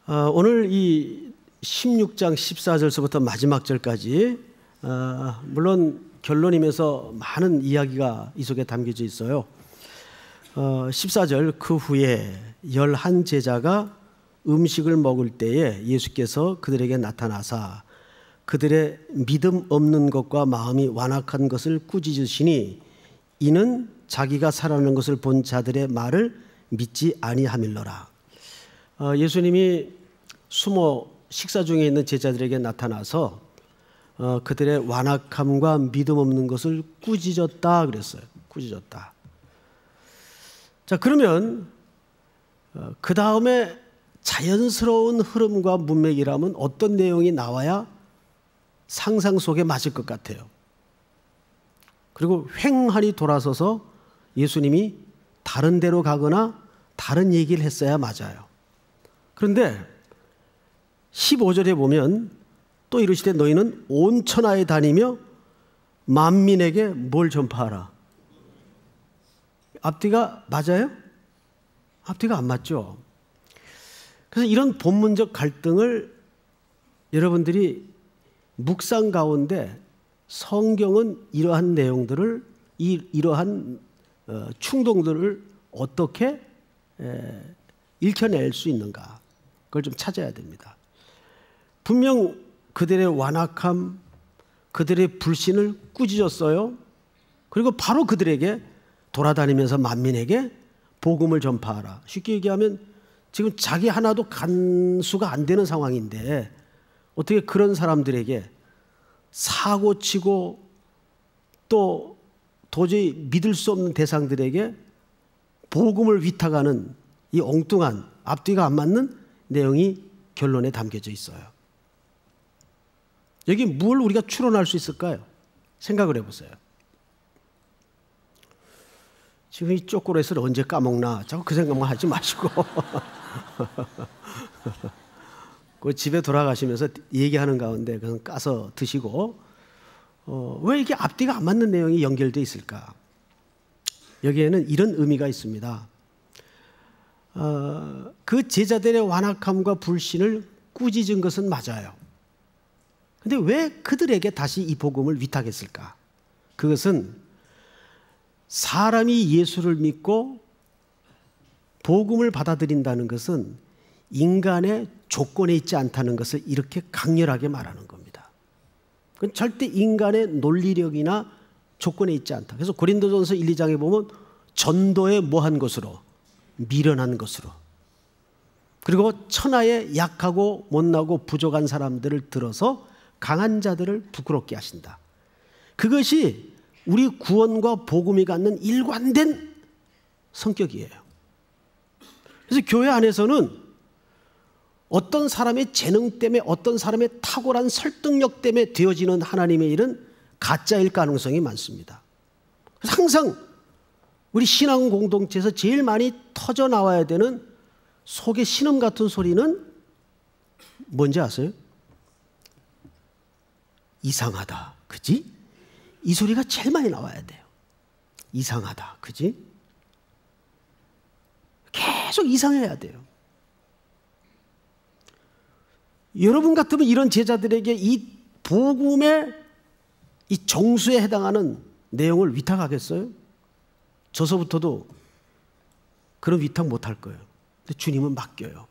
오늘 이 16장 14절서부터 마지막 절까지 물론 결론이면서 많은 이야기가 이 속에 담겨져 있어요. 14절 그 후에 11 제자가 음식을 먹을 때에 예수께서 그들에게 나타나사 그들의 믿음 없는 것과 마음이 완악한 것을 꾸짖으시니 이는 자기가 살아나는 것을 본 자들의 말을 믿지 아니함일러라. 예수님이 숨어 식사 중에 있는 제자들에게 나타나서 그들의 완악함과 믿음 없는 것을 꾸짖었다 그랬어요. 꾸짖었다. 자, 그러면 그 다음에 자연스러운 흐름과 문맥이라면 어떤 내용이 나와야 상상 속에 맞을 것 같아요. 그리고 횡하니 돌아서서 예수님이 다른 데로 가거나 다른 얘기를 했어야 맞아요. 그런데 15절에 보면 또 이르시되 너희는 온 천하에 다니며 만민에게 뭘 전파하라. 앞뒤가 맞아요? 앞뒤가 안 맞죠. 그래서 이런 본문적 갈등을 여러분들이 묵상 가운데 성경은 이러한 내용들을 이러한 충동들을 어떻게 읽혀낼 수 있는가, 그걸 좀 찾아야 됩니다. 분명 그들의 완악함, 그들의 불신을 꾸짖었어요. 그리고 바로 그들에게 돌아다니면서 만민에게 복음을 전파하라. 쉽게 얘기하면 지금 자기 하나도 간수가 안 되는 상황인데 어떻게 그런 사람들에게 사고치고 또 도저히 믿을 수 없는 대상들에게 복음을 위탁하는 이 엉뚱한 앞뒤가 안 맞는 내용이 결론에 담겨져 있어요. 여기 뭘 우리가 추론할 수 있을까요? 생각을 해보세요. 지금 이 초콜릿을 언제 까먹나 자꾸 그 생각만 하지 마시고 그 집에 돌아가시면서 얘기하는 가운데 그냥 까서 드시고 왜 이렇게 앞뒤가 안 맞는 내용이 연결되어 있을까? 여기에는 이런 의미가 있습니다. 그 제자들의 완악함과 불신을 꾸짖은 것은 맞아요. 그런데 왜 그들에게 다시 이 복음을 위탁했을까? 그것은 사람이 예수를 믿고 복음을 받아들인다는 것은 인간의 조건에 있지 않다는 것을 이렇게 강렬하게 말하는 겁니다. 그건 절대 인간의 논리력이나 조건에 있지 않다. 그래서 고린도전서 1, 2장에 보면 전도에 뭐한 것으로? 미련한 것으로. 그리고 천하에 약하고 못나고 부족한 사람들을 들어서 강한 자들을 부끄럽게 하신다. 그것이 우리 구원과 복음이 갖는 일관된 성격이에요. 그래서 교회 안에서는 어떤 사람의 재능 때문에 어떤 사람의 탁월한 설득력 때문에 되어지는 하나님의 일은 가짜일 가능성이 많습니다. 그래서 항상 우리 신앙 공동체에서 제일 많이 터져 나와야 되는 속에 신음 같은 소리는 뭔지 아세요? 이상하다, 그지? 이 소리가 제일 많이 나와야 돼요. 이상하다, 그지? 계속 이상해야 돼요. 여러분 같으면 이런 제자들에게 이 복음의 이 정수에 해당하는 내용을 위탁하겠어요? 저서부터도 그런 위탁 못할 거예요. 근데 주님은 맡겨요.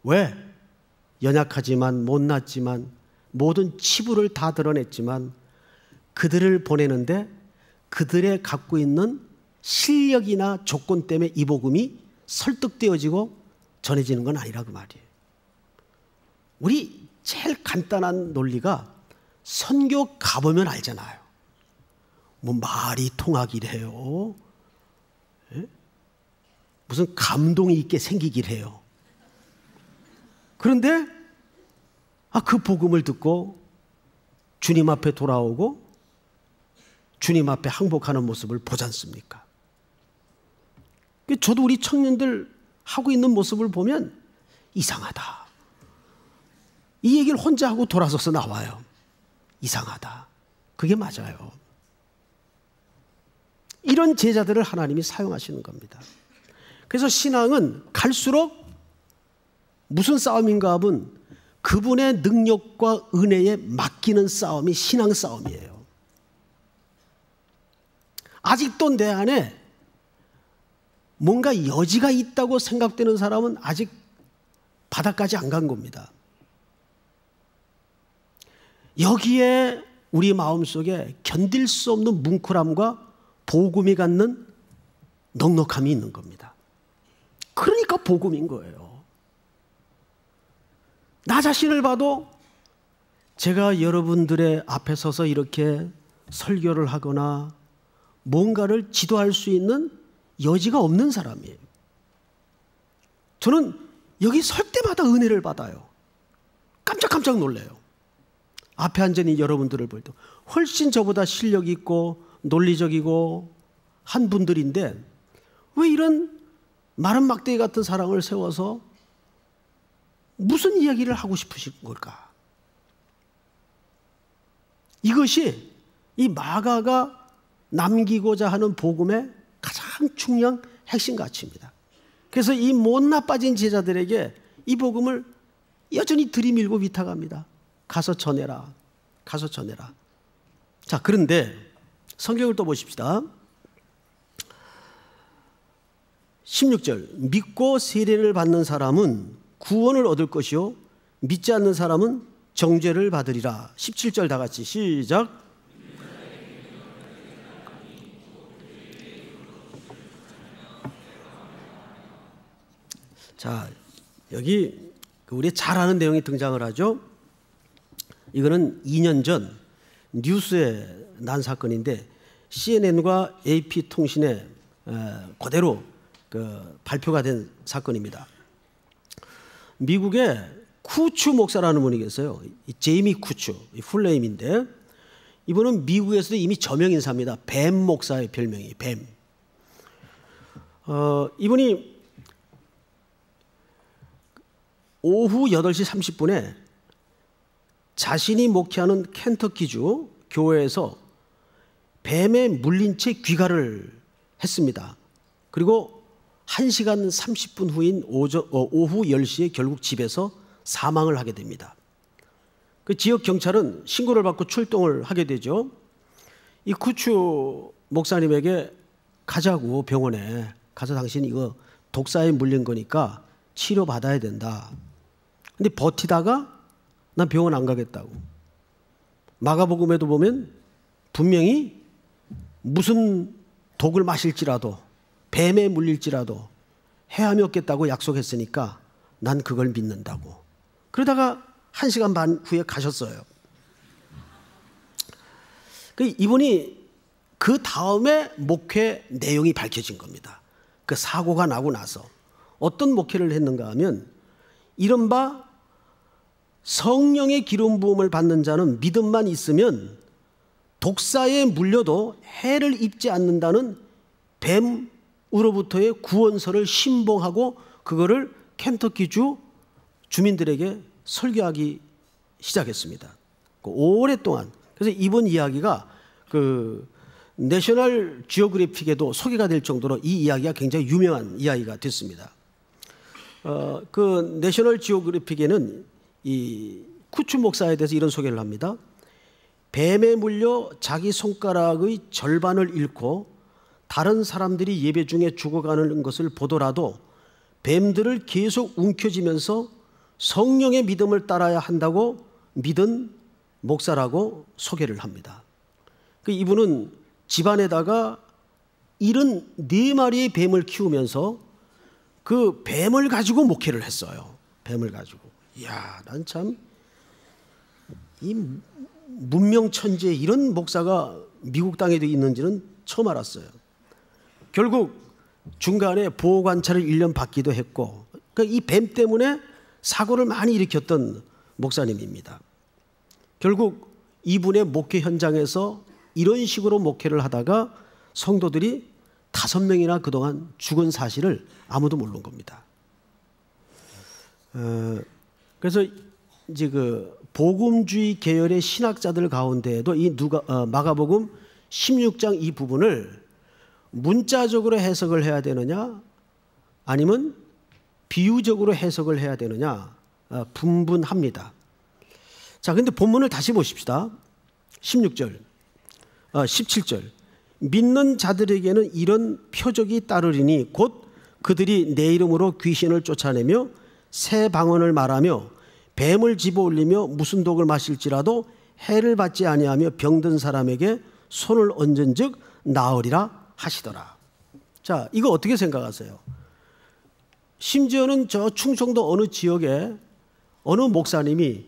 왜? 연약하지만 못났지만 모든 치부를 다 드러냈지만 그들을 보내는데 그들의 갖고 있는 실력이나 조건 때문에 이 복음이 설득되어지고 전해지는 건 아니라고 말이에요. 우리 제일 간단한 논리가 선교 가보면 알잖아요. 뭐 말이 통하길 해요. 예? 무슨 감동이 있게 생기길 해요. 그런데 그 복음을 듣고 주님 앞에 돌아오고 주님 앞에 항복하는 모습을 보지 않습니까? 저도 우리 청년들 하고 있는 모습을 보면 이상하다. 이 얘기를 혼자 하고 돌아서서 나와요. 이상하다. 그게 맞아요. 이런 제자들을 하나님이 사용하시는 겁니다. 그래서 신앙은 갈수록 무슨 싸움인가 하면 그분의 능력과 은혜에 맡기는 싸움이 신앙 싸움이에요. 아직도 내 안에 뭔가 여지가 있다고 생각되는 사람은 아직 바닥까지 안 간 겁니다. 여기에 우리 마음속에 견딜 수 없는 뭉클함과 복음이 갖는 넉넉함이 있는 겁니다. 그러니까 복음인 거예요. 나 자신을 봐도 제가 여러분들의 앞에 서서 이렇게 설교를 하거나 뭔가를 지도할 수 있는 여지가 없는 사람이에요. 저는 여기 설 때마다 은혜를 받아요. 깜짝깜짝 놀래요. 앞에 앉은 여러분들을 볼 때 훨씬 저보다 실력 있고 논리적이고 한 분들인데 왜 이런 마른 막대기 같은 사랑을 세워서 무슨 이야기를 하고 싶으신 걸까? 이것이 이 마가가 남기고자 하는 복음의 가장 중요한 핵심 가치입니다. 그래서 이 못 나빠진 제자들에게 이 복음을 여전히 들이밀고 위탁합니다. 가서 전해라. 가서 전해라. 자, 그런데 성경을 또 보십시다. 16절, 믿고 세례를 받는 사람은 구원을 얻을 것이요 믿지 않는 사람은 정죄를 받으리라. 17절 다 같이 시작. 자, 여기 우리 잘 아는 내용이 등장을 하죠. 이거는 2년 전 뉴스에 난 사건인데 CNN과 AP통신에 그대로 발표가 된 사건입니다. 미국의 쿠추 목사라는 분이 계세요. 제이미 쿠추, 풀네임인데 이분은 미국에서도 이미 저명 인사입니다. 뱀 목사의 별명이 뱀. 이분이 오후 8시 30분에 자신이 목회하는 켄터키주 교회에서 뱀에 물린 채 귀가를 했습니다. 그리고 1시간 30분 후인 오후 10시에 결국 집에서 사망을 하게 됩니다. 그 지역 경찰은 신고를 받고 출동을 하게 되죠. 이 쿠추 목사님에게 가자고 병원에 가서 당신 이거 독사에 물린 거니까 치료받아야 된다. 근데 버티다가 난 병원 안 가겠다고. 마가복음에도 보면 분명히 무슨 독을 마실지라도 뱀에 물릴지라도 해함이 없겠다고 약속했으니까 난 그걸 믿는다고. 그러다가 1시간 반 후에 가셨어요. 이분이 그 다음에 목회 내용이 밝혀진 겁니다. 그 사고가 나고 나서 어떤 목회를 했는가 하면 이른바 성령의 기름 부음을 받는 자는 믿음만 있으면 독사에 물려도 해를 입지 않는다는 뱀으로부터의 구원서를 신봉하고 그거를 켄터키주 주민들에게 설교하기 시작했습니다. 오랫동안. 그래서 이번 이야기가 그 내셔널 지오그래픽에도 소개가 될 정도로 이 이야기가 굉장히 유명한 이야기가 됐습니다. 그 내셔널 지오그래픽에는 이 쿠추 목사에 대해서 이런 소개를 합니다. 뱀에 물려 자기 손가락의 절반을 잃고 다른 사람들이 예배 중에 죽어가는 것을 보더라도 뱀들을 계속 움켜쥐면서 성령의 믿음을 따라야 한다고 믿은 목사라고 소개를 합니다. 이분은 집안에다가 74마리의 뱀을 키우면서 그 뱀을 가지고 목회를 했어요. 뱀을 가지고. 이야, 난 참 이 문명 천재 이런 목사가 미국 땅에도 있는지는 처음 알았어요. 결국 중간에 보호 관찰을 1년 받기도 했고, 그러니까 이 뱀 때문에 사고를 많이 일으켰던 목사님입니다. 결국 이분의 목회 현장에서 이런 식으로 목회를 하다가 성도들이 5명이나 그동안 죽은 사실을 아무도 모르는 겁니다. 그래서 이제 그 복음주의 계열의 신학자들 가운데에도 이 마가복음 16장 이 부분을 문자적으로 해석을 해야 되느냐, 아니면 비유적으로 해석을 해야 되느냐 분분합니다. 자, 근데 본문을 다시 보십시다. 17절. 믿는 자들에게는 이런 표적이 따르리니 곧 그들이 내 이름으로 귀신을 쫓아내며 새 방언을 말하며 뱀을 집어올리며 무슨 독을 마실지라도 해를 받지 아니하며 병든 사람에게 손을 얹은즉 나으리라 하시더라. 자, 이거 어떻게 생각하세요? 심지어는 저 충청도 어느 지역에 어느 목사님이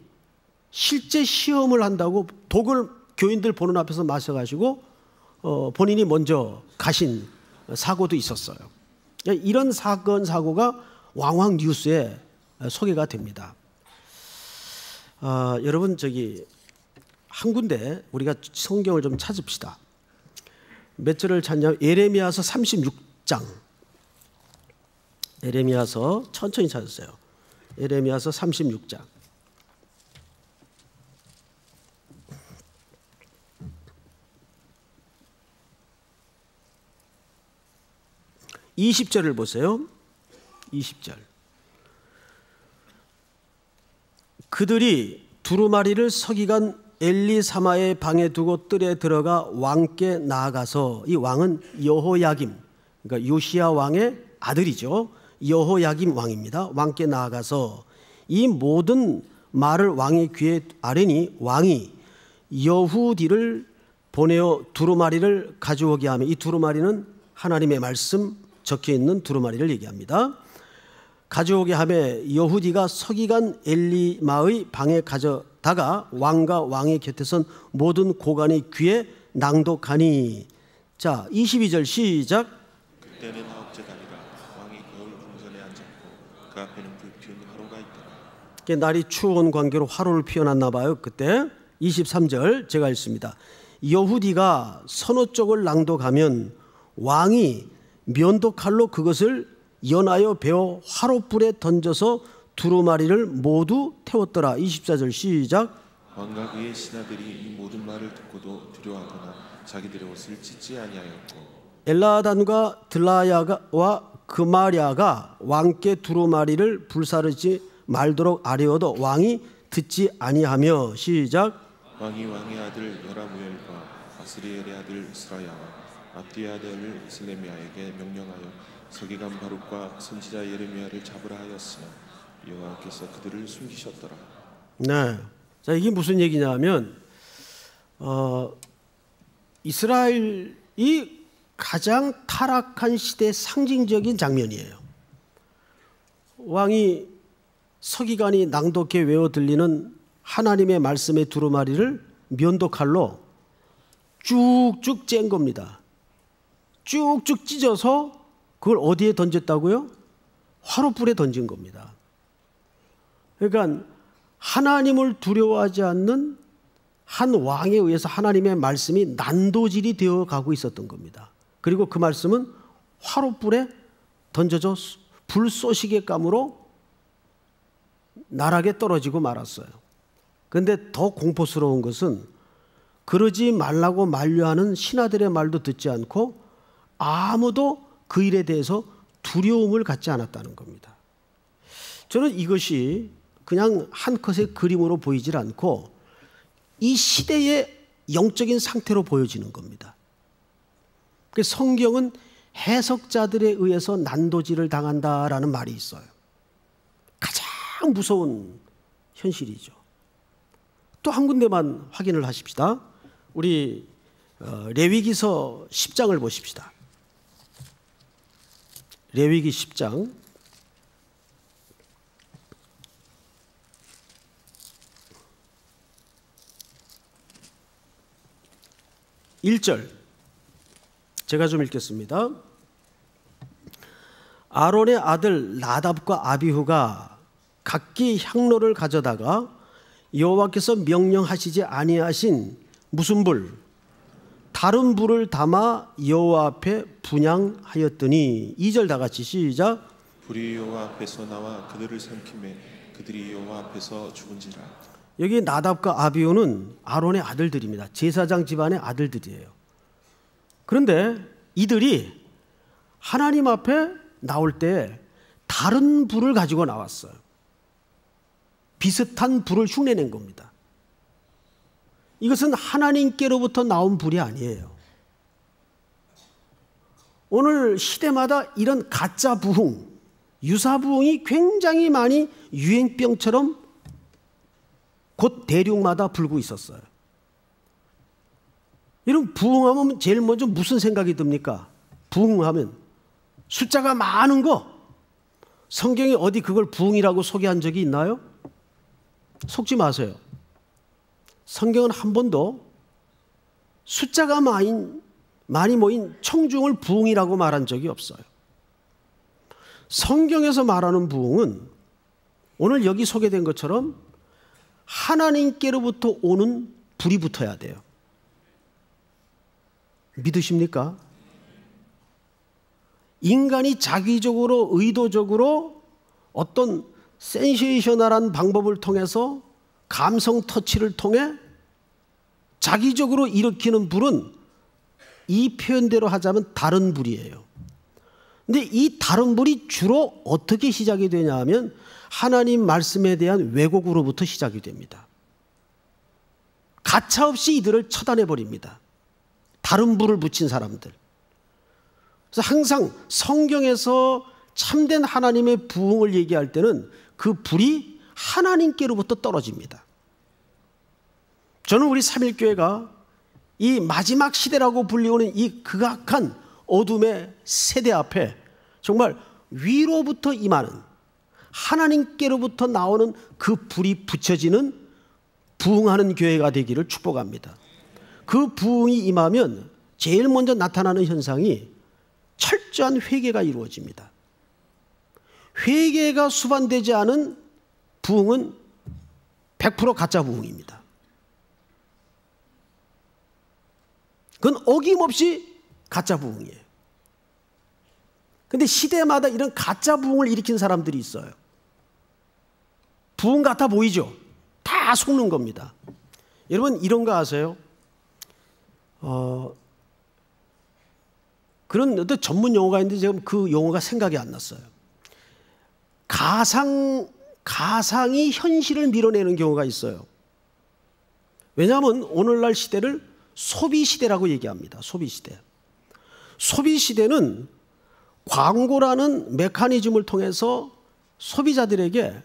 실제 시험을 한다고 독을 교인들 보는 앞에서 마셔가지고 본인이 먼저 가신 사고도 있었어요. 이런 사건 사고가 왕왕 뉴스에 소개가 됩니다. 여러분 한 군데 우리가 성경을 좀 찾읍시다. 몇 절을 찾냐면 예레미야서 36장. 예레미야서 천천히 찾으세요. 예레미야서 36장. 20절을 보세요. 20절. 그들이 두루마리를 서기관 엘리사마의 방에 두고 뜰에 들어가 왕께 나아가서, 이 왕은 여호야김, 그러니까 요시야 왕의 아들이죠. 여호야김 왕입니다. 왕께 나아가서 이 모든 말을 왕의 귀에 아뢰니 왕이 여후디를 보내어 두루마리를 가져오게 하며, 이 두루마리는 하나님의 말씀 적혀 있는 두루마리를 얘기합니다. 가져오게 하며 여후디가 서기관 엘리마의 방에 가져다가 왕과 왕의 곁에 선 모든 고관의 귀에 낭독하니. 자, 22절 시작. 그때는 아홉째 달이라 왕이 거울 궁전에 앉았고 그 앞에는 불피운 화로가 있더라. 날이 추운 관계로 화로를 피워놨나 봐요. 그때 23절 제가 읽습니다. 여후디가 서너 쪽을 낭독하면 왕이 면도칼로 그것을 연하여 베어 화롯불에 던져서 두루마리를 모두 태웠더라. 24절 시작. 왕과 그의 신하들이 이 모든 말을 듣고도 두려워하거나 자기들의 옷을 찢지 아니하였고, 엘라단과 들라야와 그마랴가 왕께 두루마리를 불사르지 말도록 아뢰어도 왕이 듣지 아니하며. 시작. 왕이 왕의 아들 여라무엘과 아스리엘의 아들 스라야와 압디의 아들 슬레미야에게 명령하여 서기관 바룩과 선지자 예레미야를 잡으라 하였으나 여호와께서 그들을 숨기셨더라. 네. 자, 이게 무슨 얘기냐면 이스라엘이 가장 타락한 시대의 상징적인 장면이에요. 왕이 서기관이 낭독해 외워 들리는 하나님의 말씀의 두루마리를 면도칼로 쭉쭉 짠 겁니다. 쭉쭉 찢어서 그걸 어디에 던졌다고요? 화롯불에 던진 겁니다. 그러니까 하나님을 두려워하지 않는 한 왕에 의해서 하나님의 말씀이 난도질이 되어 가고 있었던 겁니다. 그리고 그 말씀은 화롯불에 던져져 불쏘시개감으로 나락에 떨어지고 말았어요. 그런데 더 공포스러운 것은 그러지 말라고 만류하는 신하들의 말도 듣지 않고 아무도 그 일에 대해서 두려움을 갖지 않았다는 겁니다. 저는 이것이 그냥 한 컷의 그림으로 보이질 않고 이 시대의 영적인 상태로 보여지는 겁니다. 성경은 해석자들에 의해서 난도질을 당한다라는 말이 있어요. 가장 무서운 현실이죠. 또 한 군데만 확인을 하십시다. 우리 레위기서 10장을 보십시다. 레위기 10장 1절 제가 좀 읽겠습니다. 아론의 아들 나답과 아비후가 각기 향로를 가져다가 여호와께서 명령하시지 아니하신 무슨 불? 다른 불을 담아 여호와 앞에 분향하였더니. 2절 다 같이 시작. 불이 여호와 앞에서 나와 그들을 삼키매 그들이 여호와 앞에서 죽은지라. 여기 나답과 아비후는 아론의 아들들입니다. 제사장 집안의 아들들이에요. 그런데 이들이 하나님 앞에 나올 때 다른 불을 가지고 나왔어요. 비슷한 불을 흉내낸 겁니다. 이것은 하나님께로부터 나온 불이 아니에요. 오늘 시대마다 이런 가짜 부흥, 유사 부흥이 굉장히 많이 유행병처럼 곧 대륙마다 불고 있었어요. 이런 부흥하면 제일 먼저 무슨 생각이 듭니까? 부흥하면 숫자가 많은 거. 성경에 어디 그걸 부흥이라고 소개한 적이 있나요? 속지 마세요. 성경은 한 번도 숫자가 많이 모인 청중을 부흥이라고 말한 적이 없어요. 성경에서 말하는 부흥은 오늘 여기 소개된 것처럼 하나님께로부터 오는 불이 붙어야 돼요. 믿으십니까? 인간이 자기적으로 의도적으로 어떤 센세이셔널한 방법을 통해서 감성 터치를 통해 자기적으로 일으키는 불은 이 표현대로 하자면 다른 불이에요. 근데 이 다른 불이 주로 어떻게 시작이 되냐 하면 하나님 말씀에 대한 왜곡으로부터 시작이 됩니다. 가차없이 이들을 처단해 버립니다. 다른 불을 붙인 사람들. 그래서 항상 성경에서 참된 하나님의 부흥을 얘기할 때는 그 불이 하나님께로부터 떨어집니다. 저는 우리 삼일교회가 이 마지막 시대라고 불리우는 이 극악한 어둠의 세대 앞에 정말 위로부터 임하는 하나님께로부터 나오는 그 불이 붙여지는 부흥하는 교회가 되기를 축복합니다. 그 부흥이 임하면 제일 먼저 나타나는 현상이 철저한 회개가 이루어집니다. 회개가 수반되지 않은 부흥은 100% 가짜 부흥입니다. 그건 어김없이 가짜 부흥이에요. 그런데 시대마다 이런 가짜 부흥을 일으킨 사람들이 있어요. 부흥 같아 보이죠? 다 속는 겁니다. 여러분 이런 거 아세요? 그런 어떤 전문 용어가 있는데 지금 그 용어가 생각이 안 났어요. 가상이 현실을 밀어내는 경우가 있어요. 왜냐하면 오늘날 시대를 소비시대라고 얘기합니다. 소비시대. 소비시대는 광고라는 메커니즘을 통해서 소비자들에게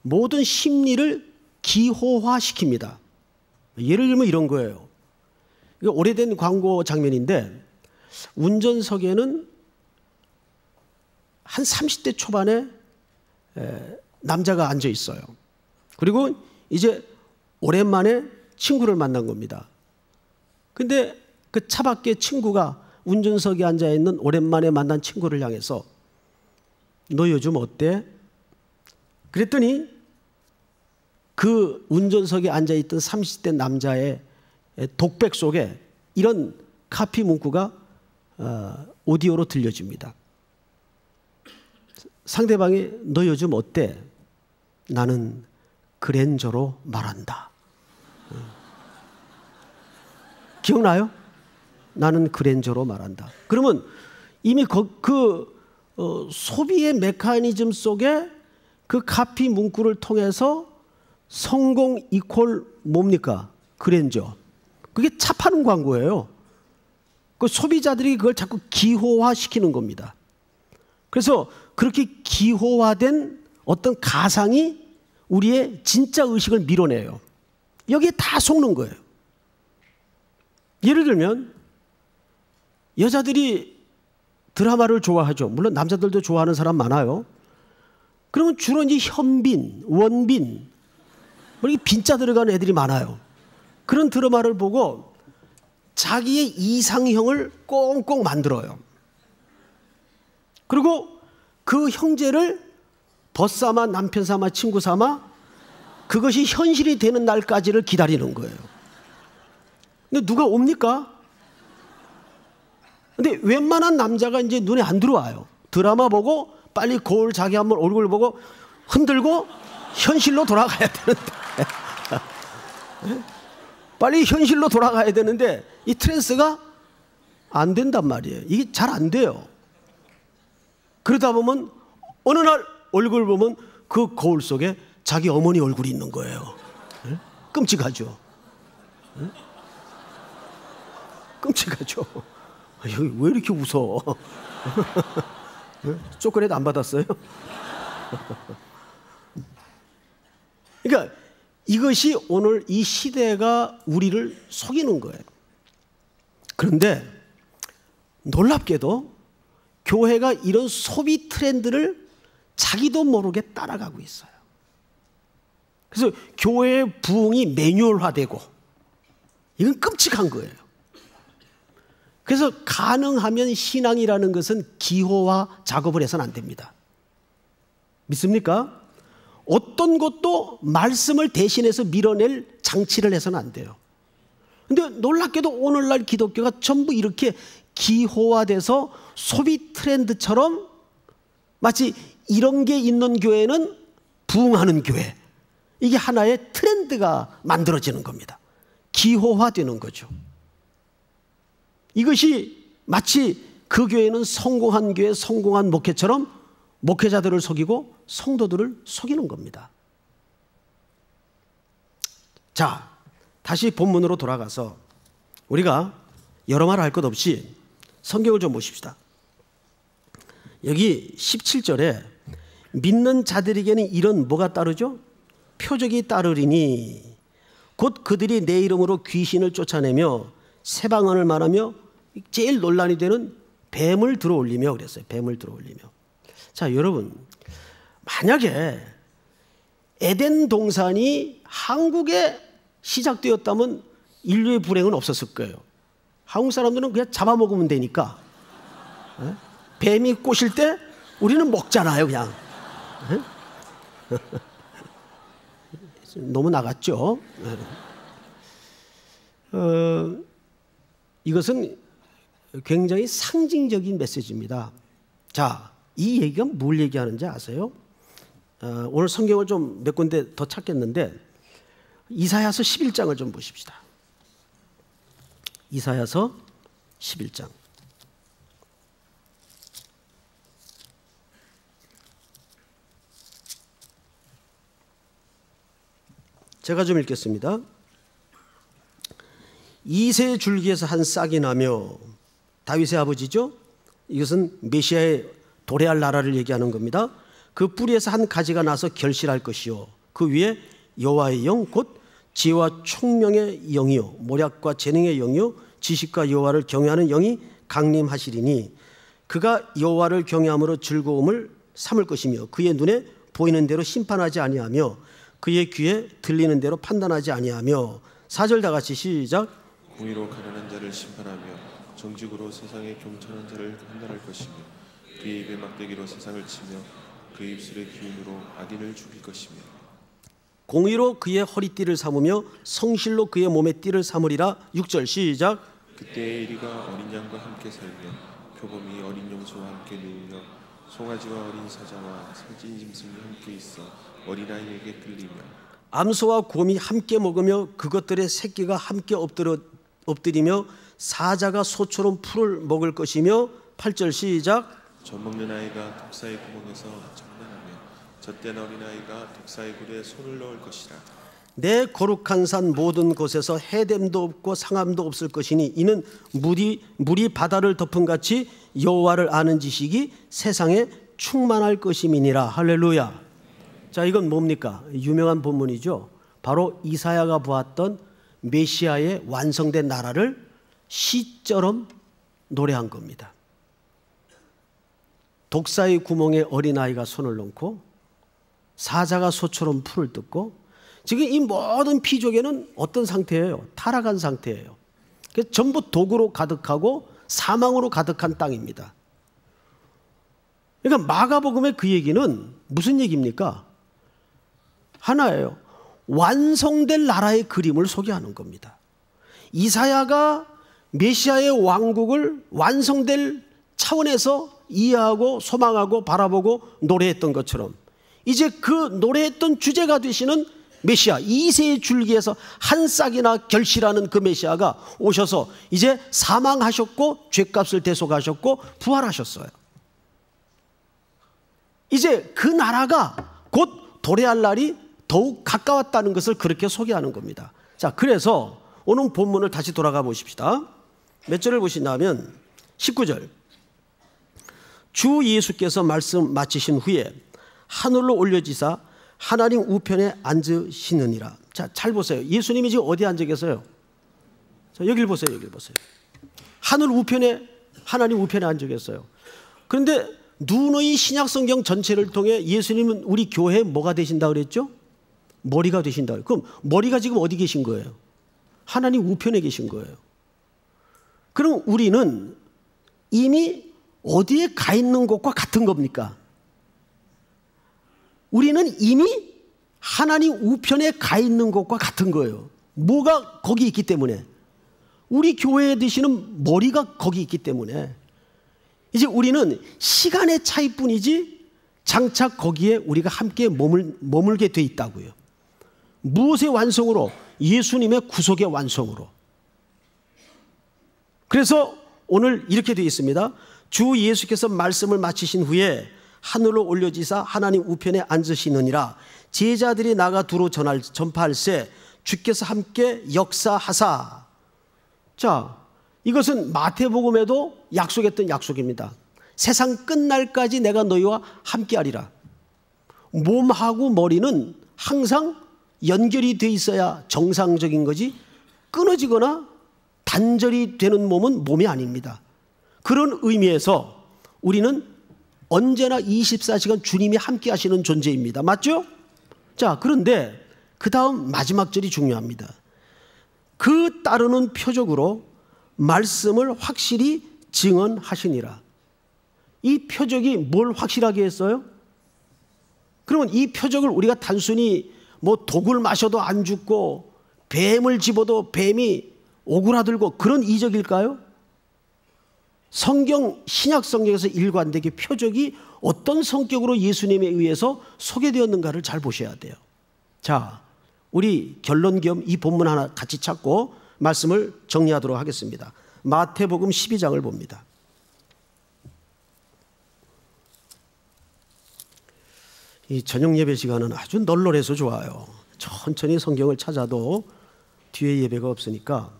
모든 심리를 기호화시킵니다. 예를 들면 이런 거예요. 이거 오래된 광고 장면인데 운전석에는 한 30대 초반에 남자가 앉아 있어요. 그리고 이제 오랜만에 친구를 만난 겁니다. 근데 그 차 밖에 친구가 운전석에 앉아 있는 오랜만에 만난 친구를 향해서 너 요즘 어때? 그랬더니 그 운전석에 앉아 있던 30대 남자의 독백 속에 이런 카피 문구가 오디오로 들려집니다. 상대방이 너 요즘 어때? 나는 그랜저로 말한다. 기억나요? 나는 그랜저로 말한다. 그러면 이미 소비의 메커니즘 속에 그 카피 문구를 통해서 성공 이퀄 뭡니까? 그랜저. 그게 차 파는 광고예요. 그 소비자들이 그걸 자꾸 기호화시키는 겁니다. 그래서 그렇게 기호화된 어떤 가상이 우리의 진짜 의식을 밀어내요. 여기에 다 속는 거예요. 예를 들면 여자들이 드라마를 좋아하죠. 물론 남자들도 좋아하는 사람 많아요. 그러면 주로 이제 현빈, 원빈, 이렇게 빈자 들어가는 애들이 많아요. 그런 드라마를 보고 자기의 이상형을 꽁꽁 만들어요. 그리고 그 형제를 벗삼아, 남편 삼아, 친구 삼아 그것이 현실이 되는 날까지를 기다리는 거예요. 근데 누가 옵니까? 근데 웬만한 남자가 이제 눈에 안 들어와요. 드라마 보고 빨리 거울 자기 한번 얼굴 보고 흔들고 현실로 돌아가야 되는데 빨리 현실로 돌아가야 되는데 이 트랜스가 안 된단 말이에요. 이게 잘 안 돼요. 그러다 보면 어느 날 얼굴 보면 그 거울 속에 자기 어머니 얼굴이 있는 거예요. 네? 끔찍하죠. 네? 끔찍하죠. 왜 이렇게 웃어? 네? 초콜릿 안 받았어요? 그러니까 이것이 오늘 이 시대가 우리를 속이는 거예요. 그런데 놀랍게도 교회가 이런 소비 트렌드를 자기도 모르게 따라가고 있어요. 그래서 교회의 부흥이 매뉴얼화되고, 이건 끔찍한 거예요. 그래서 가능하면 신앙이라는 것은 기호화 작업을 해서는 안 됩니다. 믿습니까? 어떤 것도 말씀을 대신해서 밀어낼 장치를 해서는 안 돼요. 근데 놀랍게도 오늘날 기독교가 전부 이렇게 기호화돼서 소비 트렌드처럼 마치 이런 게 있는 교회는 부흥하는 교회, 이게 하나의 트렌드가 만들어지는 겁니다. 기호화되는 거죠. 이것이 마치 그 교회는 성공한 교회, 성공한 목회처럼 목회자들을 속이고 성도들을 속이는 겁니다. 자, 다시 본문으로 돌아가서 우리가 여러 말 할 것 없이 성경을 좀 보십시다. 여기 17절에 믿는 자들에게는 이런 뭐가 따르죠? 표적이 따르리니 곧 그들이 내 이름으로 귀신을 쫓아내며 새 방언을 말하며 제일 논란이 되는 뱀을 들어올리며 그랬어요. 뱀을 들어올리며. 자, 여러분, 만약에 에덴 동산이 한국에 시작되었다면 인류의 불행은 없었을 거예요. 한국 사람들은 그냥 잡아먹으면 되니까. 뱀이 꼬실 때 우리는 먹잖아요, 그냥. 너무 나갔죠. 이것은 굉장히 상징적인 메시지입니다. 자, 이 얘기가 뭘 얘기하는지 아세요? 오늘 성경을 좀 몇 군데 더 찾겠는데 이사야서 11장을 좀 보십시다. 이사야서 11장. 제가 좀 읽겠습니다. 이새의 줄기에서 한 싹이 나며, 다윗의 아버지죠? 이것은 메시아의 도래할 나라를 얘기하는 겁니다. 그 뿌리에서 한 가지가 나서 결실할 것이요, 그 위에 여호와의 영 곧 지혜와 총명의 영이요 모략과 재능의 영이요 지식과 여호와를 경외하는 영이 강림하시리니 그가 여호와를 경외함으로 즐거움을 삼을 것이며 그의 눈에 보이는 대로 심판하지 아니하며 그의 귀에 들리는 대로 판단하지 아니하며. 4절 다 같이 시작. 공의로 가난한 자를 심판하며 정직으로 세상에 경천한 자를 판단할 것이며 그의 입에 막대기로 세상을 치며 그의 입술의 기운으로 악인을 죽일 것이며 공의로 그의 허리띠를 삼으며 성실로 그의 몸의 띠를 삼으리라. 6절 시작. 그때의 이리가 어린 양과 함께 살며 표범이 어린 염소와 함께 누우며 송아지와 어린 사자와 살찐 짐승이 함께 있어 어린아이에게 끌리며 암소와 곰이 함께 먹으며 그것들의 새끼가 함께 엎드리며 사자가 소처럼 풀을 먹을 것이며. 8절 시작. 젖먹는 아이가 독사의 구멍에서 장난하며 젖된 어린아이가 독사의 굴에 손을 넣을 것이라. 내 거룩한 산 모든 곳에서 해됨도 없고 상함도 없을 것이니 이는 물이 바다를 덮은 같이 여호와를 아는 지식이 세상에 충만할 것임이니라. 할렐루야. 자, 이건 뭡니까? 유명한 본문이죠. 바로 이사야가 보았던 메시아의 완성된 나라를 시처럼 노래한 겁니다. 독사의 구멍에 어린아이가 손을 넣고 사자가 소처럼 풀을 뜯고, 지금 이 모든 피조계는 어떤 상태예요? 타락한 상태예요. 전부 독으로 가득하고 사망으로 가득한 땅입니다. 그러니까 마가복음의 그 얘기는 무슨 얘기입니까? 하나예요. 완성될 나라의 그림을 소개하는 겁니다. 이사야가 메시아의 왕국을 완성될 차원에서 이해하고 소망하고 바라보고 노래했던 것처럼 이제 그 노래했던 주제가 되시는 메시아, 이새의 줄기에서 한 싹이나 결실하는 그 메시아가 오셔서 이제 사망하셨고 죄값을 대속하셨고 부활하셨어요. 이제 그 나라가 곧 도래할 날이 더욱 가까웠다는 것을 그렇게 소개하는 겁니다. 자, 그래서 오늘 본문을 다시 돌아가 보십시다. 몇 절을 보시냐면 19절. 주 예수께서 말씀 마치신 후에 하늘로 올려지사 하나님 우편에 앉으시느니라. 자, 잘 보세요. 예수님이 지금 어디에 앉아 계세요? 자, 여길 보세요. 여길 보세요. 하늘 우편에, 하나님 우편에 앉아 계세요. 그런데 누누이 신약 성경 전체를 통해 예수님은 우리 교회에 뭐가 되신다 그랬죠? 머리가 되신다. 그럼 머리가 지금 어디 계신 거예요? 하나님 우편에 계신 거예요. 그럼 우리는 이미 어디에 가 있는 것과 같은 겁니까? 우리는 이미 하나님 우편에 가 있는 것과 같은 거예요. 뭐가 거기 있기 때문에? 우리 교회에 드시는 머리가 거기 있기 때문에 이제 우리는 시간의 차이뿐이지 장차 거기에 우리가 함께 머물게 돼 있다고요. 무엇의 완성으로? 예수님의 구속의 완성으로. 그래서 오늘 이렇게 되어 있습니다. 주 예수께서 말씀을 마치신 후에 하늘로 올려지사 하나님 우편에 앉으시느니라. 제자들이 나가 두루 전파할세 주께서 함께 역사하사. 자, 이것은 마태복음에도 약속했던 약속입니다. 세상 끝날까지 내가 너희와 함께하리라. 몸하고 머리는 항상 연결이 돼 있어야 정상적인 거지 끊어지거나 단절이 되는 몸은 몸이 아닙니다. 그런 의미에서 우리는 언제나 24시간 주님이 함께 하시는 존재입니다. 맞죠? 자, 그런데 그 다음 마지막 절이 중요합니다. 그 따르는 표적으로 말씀을 확실히 증언하시니라. 이 표적이 뭘 확실하게 했어요? 그러면 이 표적을 우리가 단순히 뭐 독을 마셔도 안 죽고 뱀을 집어도 뱀이 오그라들고 그런 이적일까요? 성경, 신약 성경에서 일관되게 표적이 어떤 성격으로 예수님에 의해서 소개되었는가를 잘 보셔야 돼요. 자, 우리 결론 겸 이 본문 하나 같이 찾고 말씀을 정리하도록 하겠습니다. 마태복음 12장을 봅니다. 이 저녁 예배 시간은 아주 널널해서 좋아요. 천천히 성경을 찾아도 뒤에 예배가 없으니까.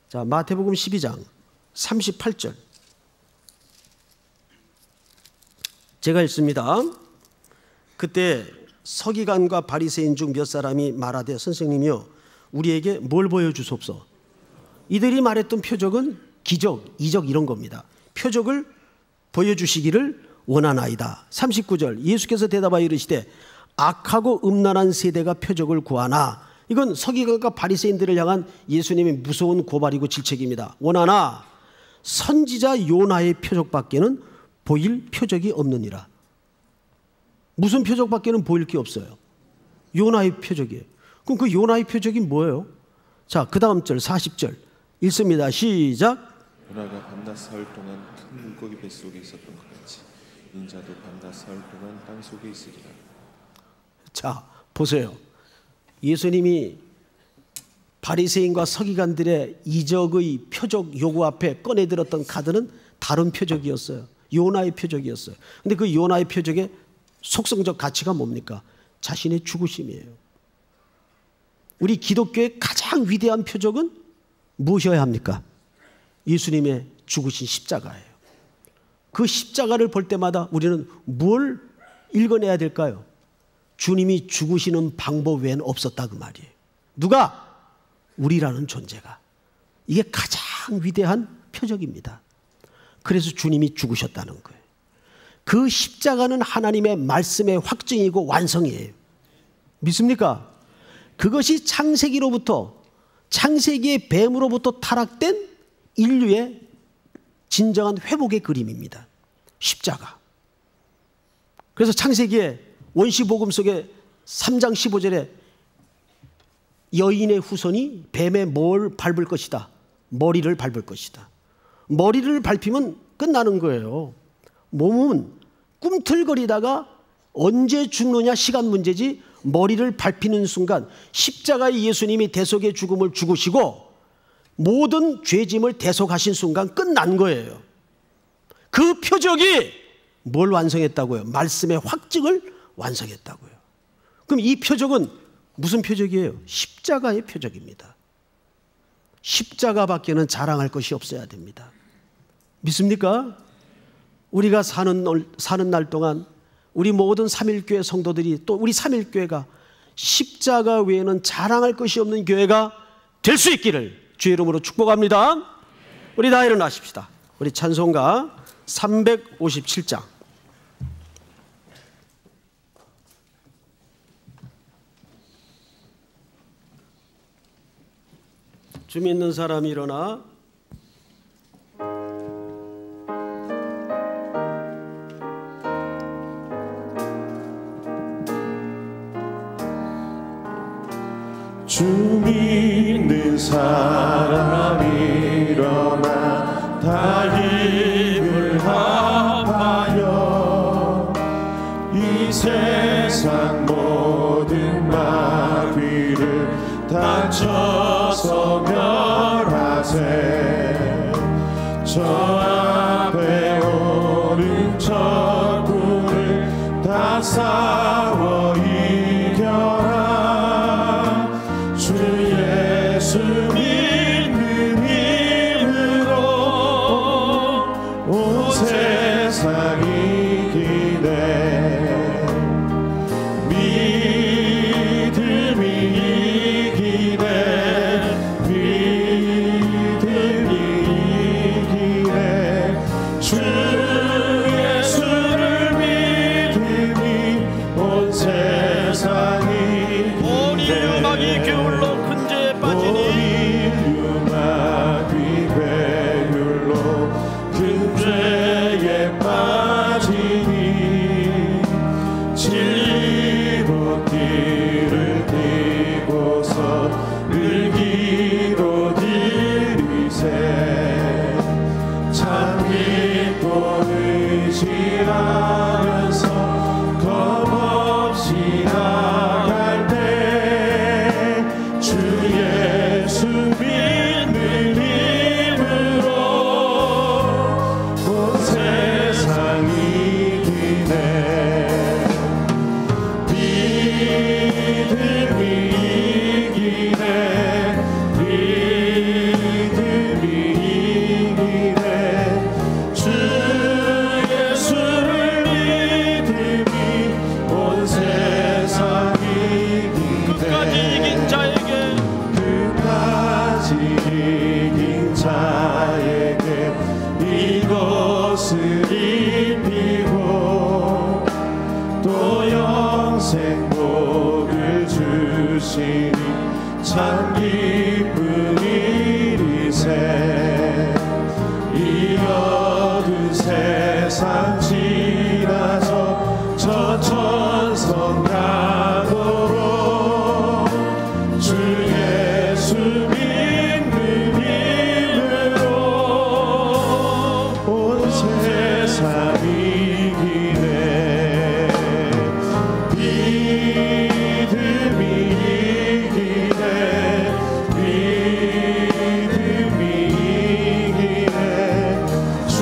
자, 마태복음 12장 38절. 제가 읽습니다. 그때 서기관과 바리새인 중 몇 사람이 말하되 선생님이여 우리에게 뭘 보여주소서. 이들이 말했던 표적은 기적, 이적 이런 겁니다. 표적을 보여주시기를 원하나이다. 39절 예수께서 대답하여 이르시되 악하고 음란한 세대가 표적을 구하나. 이건 서기관과 바리새인들을 향한 예수님의 무서운 고발이고 질책입니다. 원하나 선지자 요나의 표적밖에는 보일 표적이 없느니라. 무슨 표적밖에는 보일 게 없어요? 요나의 표적이에요. 그럼 그 요나의 표적이 뭐예요? 자, 그 다음 절 40절 읽습니다. 시작. 요나가 밤낮 사흘 동안 큰 물고기 뱃속에 있었던 것 같이 인자도 밤낮 사흘 동안 땅 속에 있으리라. 자, 보세요. 예수님이 바리새인과 서기관들의 이적의 표적 요구 앞에 꺼내들었던 카드는 다른 표적이었어요. 요나의 표적이었어요. 근데 그 요나의 표적의 속성적 가치가 뭡니까? 자신의 죽으심이에요. 우리 기독교의 가장 위대한 표적은 무엇이어야 합니까? 예수님의 죽으신 십자가예요. 그 십자가를 볼 때마다 우리는 뭘 읽어내야 될까요? 주님이 죽으시는 방법 외에는 없었다 그 말이에요. 누가? 우리라는 존재가. 이게 가장 위대한 표적입니다. 그래서 주님이 죽으셨다는 거예요. 그 십자가는 하나님의 말씀의 확증이고 완성이에요. 믿습니까? 그것이 창세기로부터, 창세기의 뱀으로부터 타락된 인류의 진정한 회복의 그림입니다. 십자가. 그래서 창세기의 원시복음 속에 3장 15절에 여인의 후손이 뱀의 뭘 밟을 것이다? 머리를 밟을 것이다. 머리를 밟히면 끝나는 거예요. 몸은 꿈틀거리다가 언제 죽느냐 시간 문제지 머리를 밟히는 순간 십자가의 예수님이 대속의 죽음을 죽으시고 모든 죄짐을 대속하신 순간 끝난 거예요. 그 표적이 뭘 완성했다고요? 말씀의 확증을 완성했다고요. 그럼 이 표적은 무슨 표적이에요? 십자가의 표적입니다. 십자가밖에는 자랑할 것이 없어야 됩니다. 믿습니까? 우리가 사는 날 동안 우리 모든 삼일교회 성도들이, 또 우리 삼일교회가 십자가 외에는 자랑할 것이 없는 교회가 될 수 있기를 주의 이름으로 축복합니다. 우리 다 일어나십시다. 우리 찬송가 357장. 주 믿는 사람이 일어나 주 믿는 사람이 일어나 다 힘을 합하여 이 세상 모든 마귀를 다쳐서 멸하세. 저 앞에 오는 적군을 다 싸워 이겨라. 주 예수 믿는 힘으로 온 세상 이기네. 믿음이 이기네. 믿음이 이기네. 주 예수를 믿으니 온 세상이 유마귀 괴울로 근저에 빠지니 유마귀 괴울로 근저에 빠지니 진리로 길을 띠고서 을기로 들이세. 참 믿고 의지하면서 겁없이 나갈 때 주 예수 믿는 힘으로 온 세상 이기네. 믿음이 이기네. 믿음이 이기네. 주 예수를 믿음이 온 세상 이기네. 끝까지 이긴 자에게 끝까지 이긴 자에게 이것을 입히고 또 영생 복을 주시니 참 기쁜 일이세. 이 어두운 세상 지나서 저 천성 가도록 주 예수 믿는 힘으로 온 세상 이기네. 믿음이 이기네. 믿음이 이기네. 주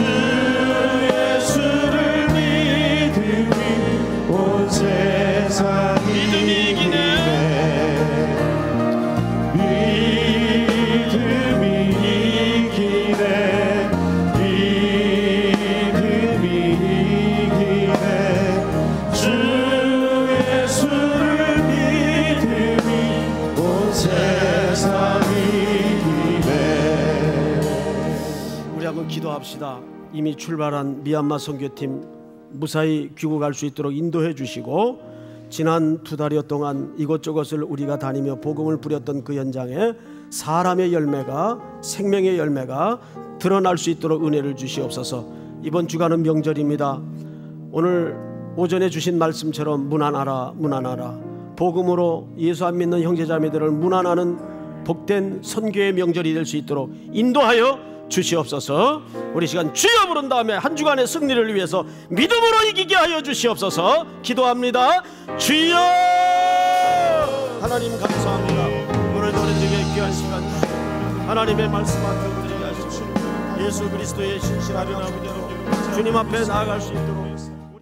예수를 믿으니 온 세상 이기네. 믿음이 이기네. 믿음이 이기네. 주 예수를 믿으니 온 세상 이기네. 우리 한번 기도합시다. 이미 출발한 미얀마 선교팀 무사히 귀국할 수 있도록 인도해 주시고, 지난 2달여 동안 이곳저곳을 우리가 다니며 복음을 부렸던 그 현장에 사람의 열매가, 생명의 열매가 드러날 수 있도록 은혜를 주시옵소서. 이번 주간은 명절입니다. 오늘 오전에 주신 말씀처럼 문안하라 문안하라, 복음으로 예수 안 믿는 형제자매들을 문안하는 복된 선교의 명절이 될 수 있도록 인도하여 주시옵소서. 우리 시간 주여 부른 다음에 한 주간의 승리를 위해서 믿음으로 이기게 하여 주시옵소서. 기도합니다. 주여! 하나님 감사합니다. 오늘도 우리에게 귀한 시간 주시고 하나님의 말씀 앞에 드리게 하시고 예수 그리스도의 신실하신 아버지로 주님 앞에 나아갈 수 있도록